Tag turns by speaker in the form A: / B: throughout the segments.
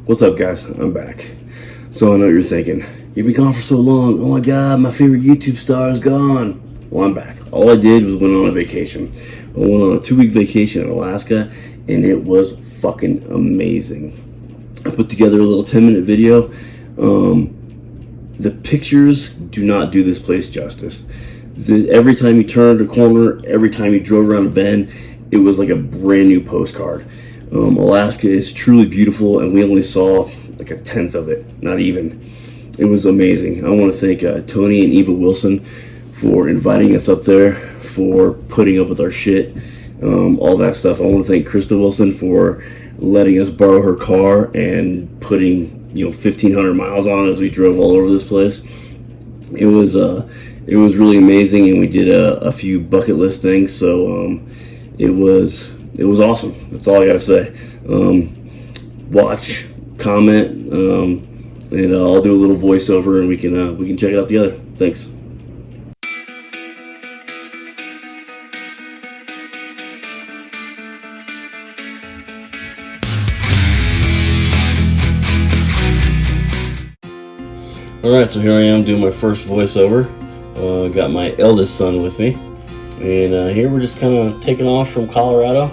A: What's up, guys? I'm back. So I know you're thinking, you've been gone for so long. Oh my God, my favorite YouTube star is gone. Well, I'm back. All I did was went on a vacation. I went on a 2-week vacation in Alaska, and it was fucking amazing. I put together a little 10-minute video. The pictures do not do this place justice. Every time you turned a corner, every time you drove around a bend, it was like a brand new postcard. Alaska is truly beautiful, and we only saw like a tenth of it, not even. It was amazing. I want to thank Tony and Eva Wilson for inviting us up there, for putting up with our shit, all that stuff. I want to thank Krista Wilson for letting us borrow her car and putting 1,500 miles on it as we drove all over this place. It was really amazing, and we did a few bucket list things. So it was awesome. That's all I gotta say. Watch, comment, and I'll do a little voiceover, and we can check it out together. Thanks. Alright, so here I am doing my first voiceover. Got my eldest son with me. And here we're just kind of taking off from Colorado.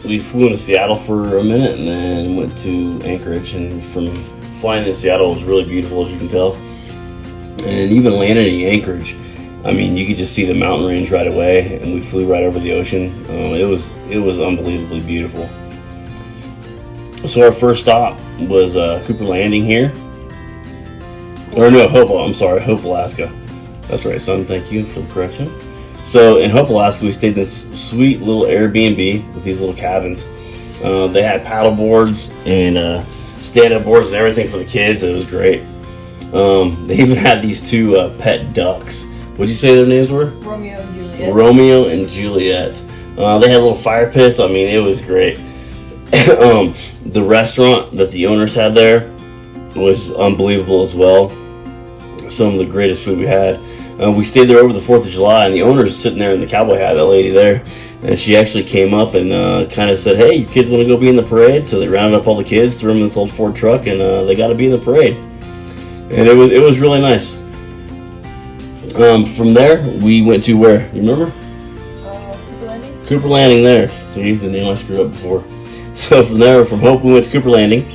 A: We flew into Seattle for a minute and then went to Anchorage. And from flying to Seattle was really beautiful, as you can tell. And even landing in Anchorage, I mean, you could just see the mountain range right away. And we flew right over the ocean. It was unbelievably beautiful. So our first stop was Cooper Landing here. Or no, Hope, Alaska. That's right, son, thank you for the correction. So in Hope, Alaska, we stayed in this sweet little Airbnb with these little cabins. They had paddle boards and stand-up boards and everything for the kids. It was great. They even had these two pet ducks. What'd you say their names were?
B: Romeo and Juliet.
A: Romeo and Juliet. They had little fire pits. I mean, it was great. The restaurant that the owners had there was unbelievable as well. Some of the greatest food we had. We stayed there over the 4th of July, and the owner's sitting there in the cowboy hat, that lady there, and she actually came up and kind of said, hey, you kids want to go be in the parade? So they rounded up all the kids, threw them in this old Ford truck, and they got to be in the parade. And it was really nice. From there, we went to where? You remember?
B: Cooper Landing.
A: Cooper Landing there. See, the name I screwed up before. So from there, from Hope, we went to Cooper Landing.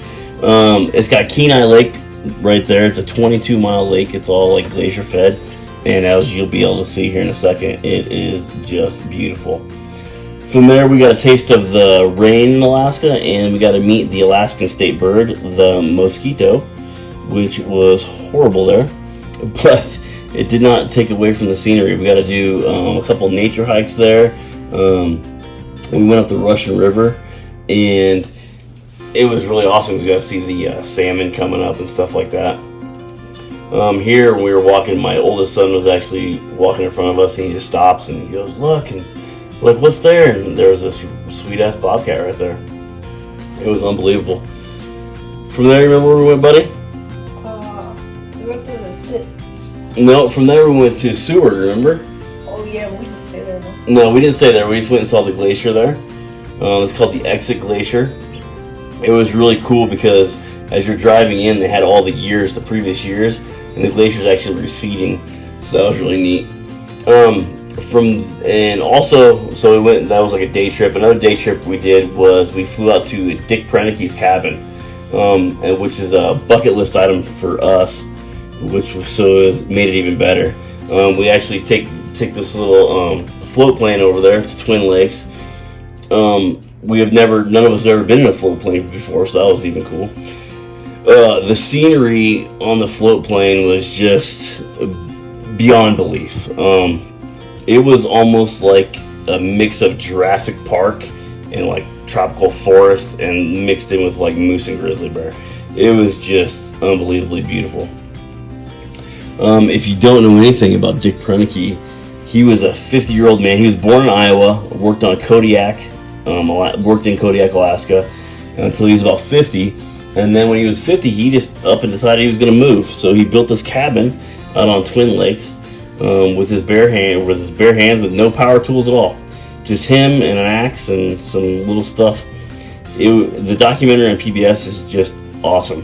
A: It's got Kenai Lake right there. It's a 22-mile lake. It's all like glacier fed, and as you'll be able to see here in a second, it is just beautiful. From there, we got a taste of the rain in Alaska, and we got to meet the Alaskan state bird, the mosquito, which was horrible there, but it did not take away from the scenery. We got to do a couple nature hikes there. We went up the Russian River, and it was really awesome. We got to see the salmon coming up and stuff like that. Here, when we were walking, my oldest son was actually walking in front of us, and he just stops and he goes, look, what's there? And there was this sweet-ass bobcat right there. It was unbelievable. From there, you remember where we went, buddy?
B: We went to the sled.
A: No, from there we went to Seward, remember?
B: Oh yeah, we didn't stay there though.
A: No, we didn't stay there. We just went and saw the glacier there. It's called the Exit Glacier. It was really cool because as you're driving in, they had all the years, the previous years, and the glacier's actually receding. So that was really neat. So we went. That was like a day trip. Another day trip we did was we flew out to Dick Prenicke's cabin, and which is a bucket list item for us, made it even better. We actually take this little float plane over there to Twin Lakes. None of us have ever been in a float plane before, so that was even cool. The scenery on the float plane was just beyond belief. It was almost like a mix of Jurassic Park and like tropical forest and mixed in with like moose and grizzly bear. It was just unbelievably beautiful. If you don't know anything about Dick Prenicke, he was a 50-year-old man. He was born in Iowa, worked in Kodiak, Alaska, until he was about 50. And then when he was 50, he just up and decided he was going to move. So he built this cabin out on Twin Lakes with his bare hands, with no power tools at all. Just him and an axe and some little stuff. the documentary on PBS is just awesome.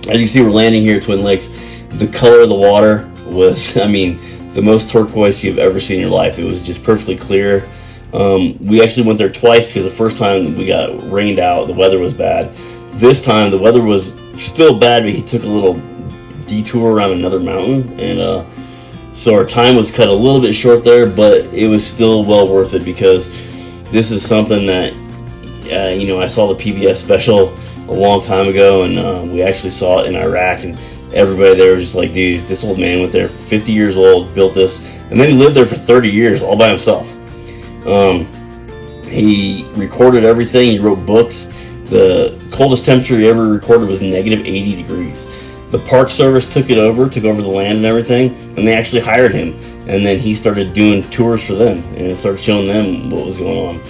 A: As you can see, we're landing here at Twin Lakes. The color of the water was, I mean, the most turquoise you've ever seen in your life. It was just perfectly clear. We actually went there twice because the first time we got rained out, the weather was bad. This time the weather was still bad, but he took a little detour around another mountain, and so our time was cut a little bit short there, but it was still well worth it because this is something that I saw the PBS special a long time ago, and we actually saw it in Iraq, and everybody there was just like, dude, this old man went there, 50 years old, built this, and then he lived there for 30 years all by himself. He recorded everything. He wrote books. The coldest temperature he ever recorded was negative 80 degrees. The Park Service took over the land and everything, and they actually hired him. And then he started doing tours for them and started showing them what was going on.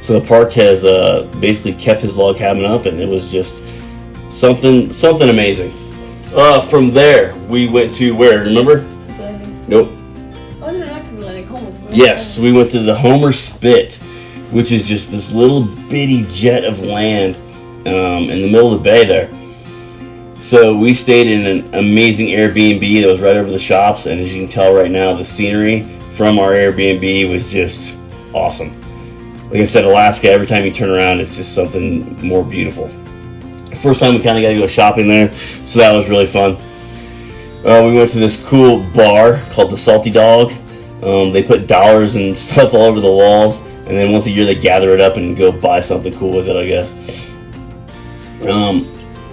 A: So the park has basically kept his log cabin up, and it was just something amazing. From there, we went to where? Remember?
B: Landing.
A: Nope.
B: Oh, they're not landing. Homer.
A: Yes, we went to the Homer Spit, which is just this little bitty jet of land in the middle of the bay there. So we stayed in an amazing Airbnb that was right over the shops, and as you can tell right now, the scenery from our Airbnb was just awesome. Like I said, Alaska, every time you turn around, it's just something more beautiful. First time we kind of got to go shopping there, so that was really fun. We went to this cool bar called the Salty Dog. They put dollars and stuff all over the walls, and then once a year they gather it up and go buy something cool with it, I guess.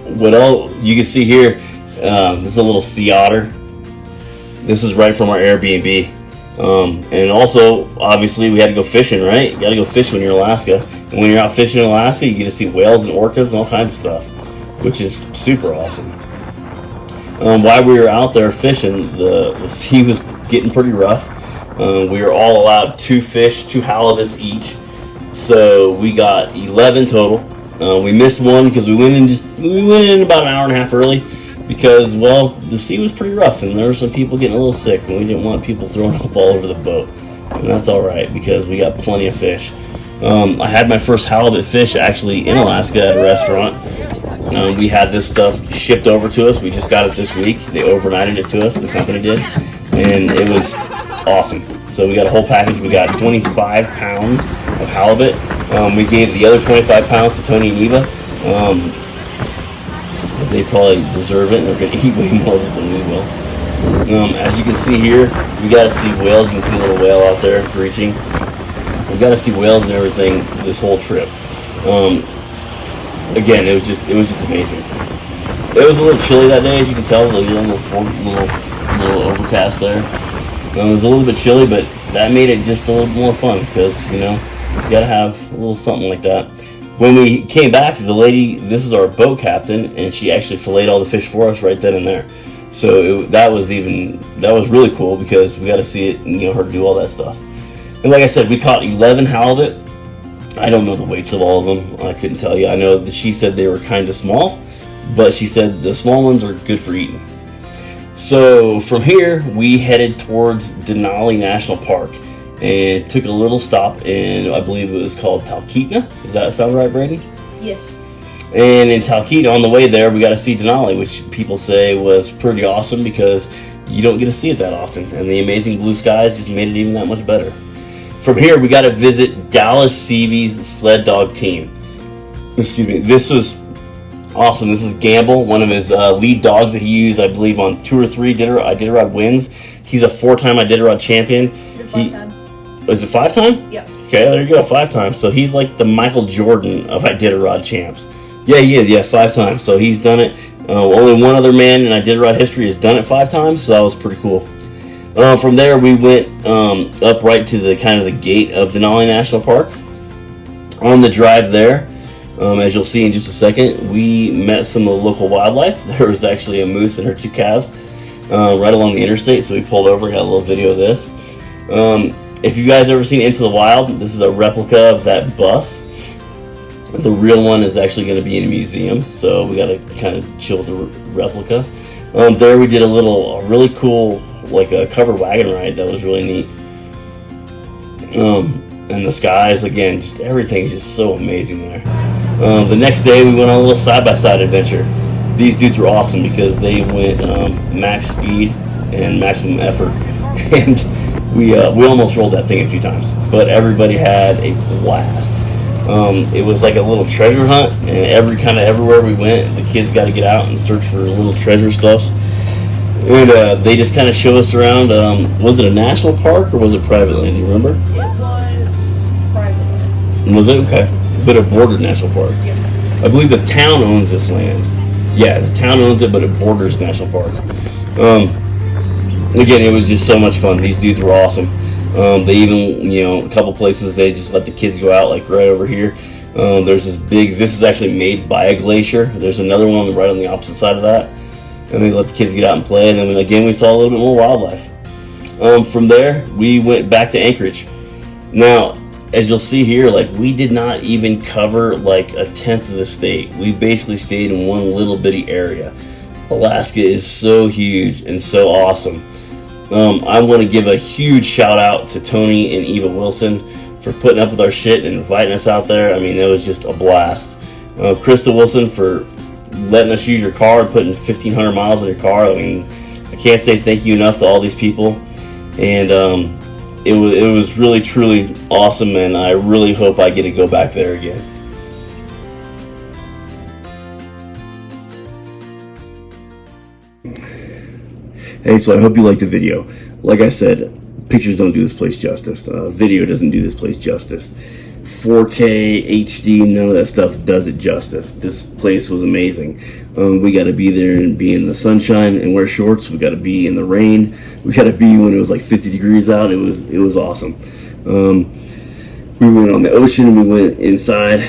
A: What else you can see here, this is a little sea otter. This is right from our Airbnb. And also, obviously, we had to go fishing, right? You got to go fishing when you're in Alaska. And when you're out fishing in Alaska, you get to see whales and orcas and all kinds of stuff, which is super awesome. While we were out there fishing, the sea was getting pretty rough. We were all allowed 2 fish, 2 halibuts each. So we got 11 total. We missed one because we went in about an hour and a half early because, well, the sea was pretty rough and there were some people getting a little sick and we didn't want people throwing up all over the boat. And that's all right because we got plenty of fish. I had my first halibut fish actually in Alaska at a restaurant. We had this stuff shipped over to us. We just got it this week. They overnighted it to us, the company did, and it was awesome. So we got a whole package. We got 25 pounds of halibut. We gave the other 25 pounds to Tony and Eva because they probably deserve it and they're going to eat way more of it than we will. As you can see here, we got to see whales. You can see a little whale out there breaching. We got to see whales and everything this whole trip. Again, it was just amazing. It was a little chilly that day, as you can tell. A little overcast there. It was a little bit chilly, but that made it just a little more fun because you gotta have a little something like that. When we came back, the lady, this is our boat captain, and she actually filleted all the fish for us right then and there. So that was really cool because we got to see it and her do all that stuff. And like I said, we caught 11 halibut. I don't know the weights of all of them. I couldn't tell you. I know that she said they were kind of small, but she said the small ones are good for eating. So from here, we headed towards Denali National Park and took a little stop in, I believe it was called Talkeetna. Does that sound right, Brady?
B: Yes.
A: And in Talkeetna, on the way there, we got to see Denali, which people say was pretty awesome because you don't get to see it that often. And the amazing blue skies just made it even that much better. From here, we got to visit Dallas Seavey's sled dog team. Excuse me. This was awesome. This is Gamble, one of his lead dogs that he used, I believe, on 2 or 3 Iditarod wins. He's a 4-time Iditarod champion. Is it 5-time?
B: Yep.
A: Okay, there you go, 5 times. So he's like the Michael Jordan of Iditarod champs. Yeah, he is. Yeah, 5 times. So he's done it. Only one other man in Iditarod history has done it 5 times. So that was pretty cool. From there, we went up right to the kind of the gate of Denali National Park. On the drive there, as you'll see in just a second, we met some of the local wildlife. There was actually a moose and her 2 calves right along the interstate. So we pulled over, got a little video of this. If you guys ever seen Into the Wild, this is a replica of that bus. The real one is actually going to be in a museum, so we got to kind of chill with the replica. There we did a really cool, like a covered wagon ride that was really neat. And the skies, again, just everything's just so amazing there. The next day we went on a little side-by-side adventure. These dudes were awesome because they went max speed and maximum effort, and we almost rolled that thing a few times, but everybody had a blast. It was like a little treasure hunt, and everywhere we went, the kids got to get out and search for little treasure stuff. And they just kind of show us around. Was it a national park or was it private land? Do you remember?
B: It was private land.
A: Was it? Okay. But it bordered national park.
B: Yeah.
A: I believe the town owns this land. Yeah, the town owns it, but it borders national park. Again, it was just so much fun. These dudes were awesome. They even, a couple places they just let the kids go out, like right over here. There's this is actually made by a glacier. There's another one right on the opposite side of that. And they let the kids get out and play. And then again, we saw a little bit more wildlife. From there, we went back to Anchorage. Now, as you'll see here, like, we did not even cover like a tenth of the state. We basically stayed in one little bitty area. Alaska is so huge and so awesome. I want to give a huge shout out to Tony and Eva Wilson for putting up with our shit and inviting us out there. I mean, it was just a blast. Krista Wilson for letting us use your car and putting 1,500 miles in your car. I mean, I can't say thank you enough to all these people. And it was really, truly awesome, and I really hope I get to go back there again. Hey, so I hope you liked the video. Like I said, pictures don't do this place justice. Video doesn't do this place justice. 4K, HD, none of that stuff does it justice. This place was amazing. We got to be there and be in the sunshine and wear shorts. We got to be in the rain. We got to be when it was like 50 degrees out. It was awesome. We went on the ocean. We went inside.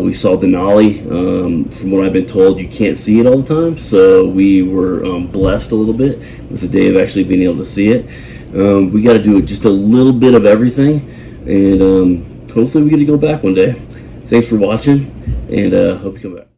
A: We saw Denali. From what I've been told, you can't see it all the time. So we were blessed a little bit with the day of actually being able to see it. We got to do just a little bit of everything, and hopefully we get to go back one day. Thanks for watching, and hope you come back.